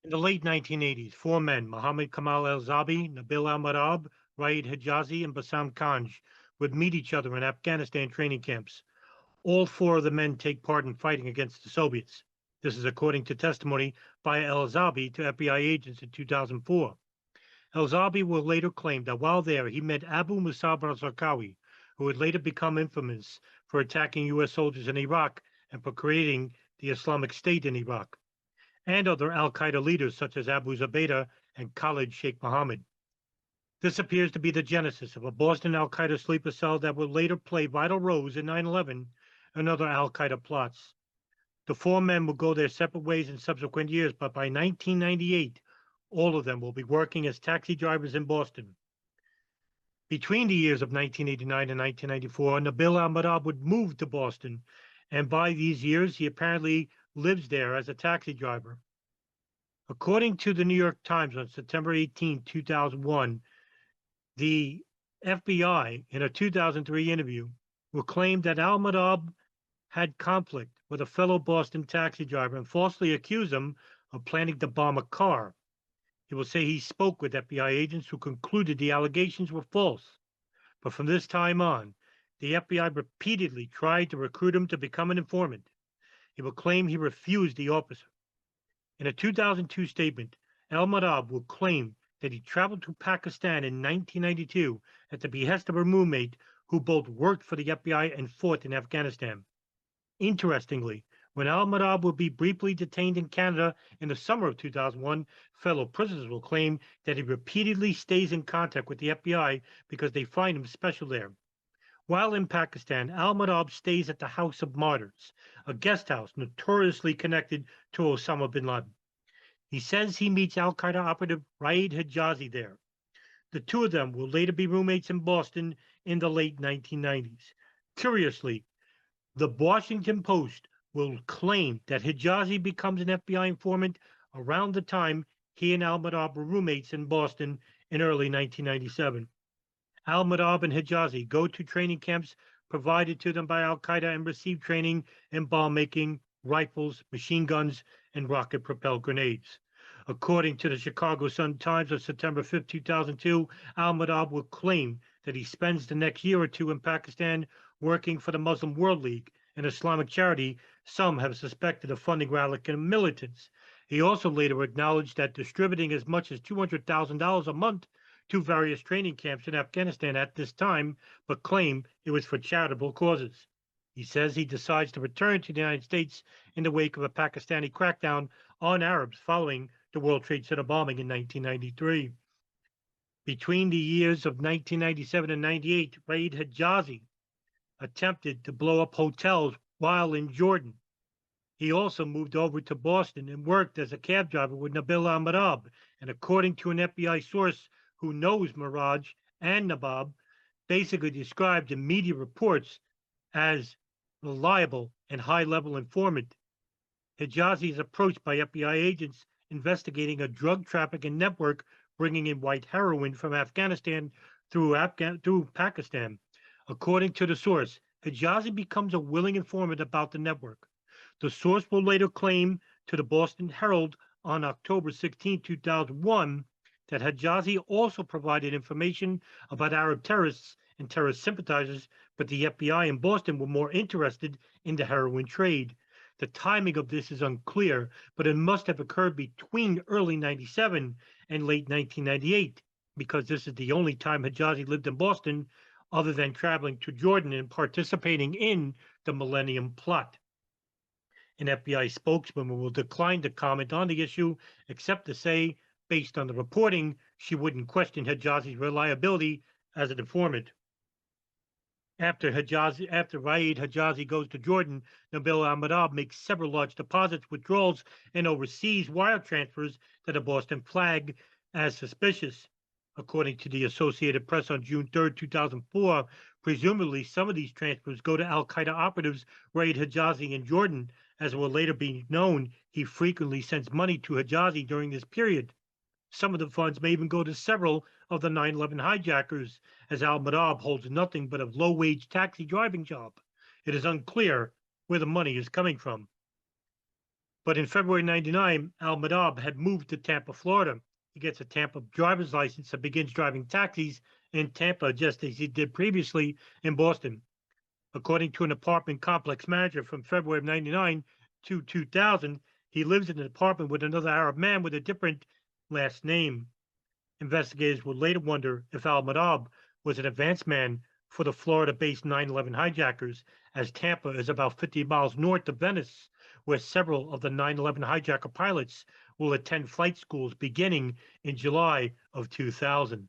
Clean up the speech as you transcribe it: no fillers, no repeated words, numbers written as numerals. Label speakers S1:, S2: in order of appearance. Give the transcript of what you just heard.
S1: In the late 1980s, four men, Mohamad Kamal Elzahabi, Nabil al-Marabh, Raed Hijazi, and Bassam Kanj, would meet each other in Afghanistan training camps. All four of the men take part in fighting against the Soviets. This is according to testimony by Elzahabi to FBI agents in 2004. Elzahabi will later claim that while there, he met Abu Musab al-Zarqawi, who would later become infamous for attacking U.S. soldiers in Iraq and for creating the Islamic State in Iraq, and other al-Qaeda leaders such as Abu Zubaydah and Khalid Sheikh Mohammed. This appears to be the genesis of a Boston al-Qaeda sleeper cell that would later play vital roles in 9/11 and other al-Qaeda plots. The four men will go their separate ways in subsequent years, but by 1998, all of them will be working as taxi drivers in Boston. Between the years of 1989 and 1994, Nabil al-Marabh would move to Boston, and by these years, he apparently lives there as a taxi driver. According to the New York Times on September 18, 2001, the FBI, in a 2003 interview, will claim that al-Marabh had conflict with a fellow Boston taxi driver and falsely accused him of planning to bomb a car. He will say he spoke with FBI agents who concluded the allegations were false. But from this time on, the FBI repeatedly tried to recruit him to become an informant. He will claim he refused the offer. In a 2002 statement, al-Marabh will claim that he traveled to Pakistan in 1992 at the behest of a roommate who both worked for the FBI and fought in Afghanistan. Interestingly, when al-Marabh will be briefly detained in Canada in the summer of 2001, fellow prisoners will claim that he repeatedly stays in contact with the FBI because they find him special there. While in Pakistan, al-Marabh stays at the House of Martyrs, a guest house notoriously connected to Osama bin Laden. He says he meets al-Qaeda operative Raed Hijazi there. The two of them will later be roommates in Boston in the late 1990s. Curiously, the Washington Post will claim that Hijazi becomes an FBI informant around the time he and al-Marabh were roommates in Boston in early 1997. Al-Marabh and Hijazi go to training camps provided to them by al-Qaeda and receive training in bomb making, rifles, machine guns, and rocket-propelled grenades. According to the Chicago Sun-Times of September 5, 2002, al-Marabh will claim that he spends the next year or two in Pakistan working for the Muslim World League, an Islamic charity some have suspected of funding radical militants. He also later acknowledged that distributing as much as $200,000 a month to various training camps in Afghanistan at this time, but claimed it was for charitable causes. He says he decides to return to the United States in the wake of a Pakistani crackdown on Arabs following the World Trade Center bombing in 1993. Between the years of 1997 and 98, Raed Hijazi attempted to blow up hotels while in Jordan. He also moved over to Boston and worked as a cab driver with Nabil al-Marabh, and according to an FBI source who knows Maraj and Nabab, basically described in media reports as reliable and high-level informant. Hijazi is approached by FBI agents investigating a drug trafficking network bringing in white heroin from Afghanistan through Pakistan. According to the source, Hijazi becomes a willing informant about the network. The source will later claim to the Boston Herald on October 16, 2001, that Hijazi also provided information about Arab terrorists and terrorist sympathizers, but the FBI in Boston were more interested in the heroin trade. The timing of this is unclear, but it must have occurred between early 97 and late 1998, because this is the only time Hijazi lived in Boston other than traveling to Jordan and participating in the Millennium Plot. An FBI spokeswoman will decline to comment on the issue, except to say, based on the reporting, she wouldn't question Hijazi's reliability as an informant. After Raed Hijazi goes to Jordan, Nabil al-Marabh makes several large deposits, withdrawals, and overseas wire transfers that are Boston flagged as suspicious. According to the Associated Press on June 3, 2004, presumably some of these transfers go to al-Qaeda operatives Raed Hijazi in Jordan. As will later be known, he frequently sends money to Hijazi during this period. Some of the funds may even go to several of the 9/11 hijackers, as al-Marabh holds nothing but a low-wage taxi driving job. It is unclear where the money is coming from. But in February 99, al-Marabh had moved to Tampa, Florida. He gets a Tampa driver's license and begins driving taxis in Tampa, just as he did previously in Boston. According to an apartment complex manager, from February of 99 to 2000, he lives in an apartment with another Arab man with a different last name. Investigators would later wonder if al-Marabh was an advance man for the Florida-based 9/11 hijackers, as Tampa is about 50 miles north of Venice, where several of the 9/11 hijacker pilots will attend flight schools beginning in July of 2000.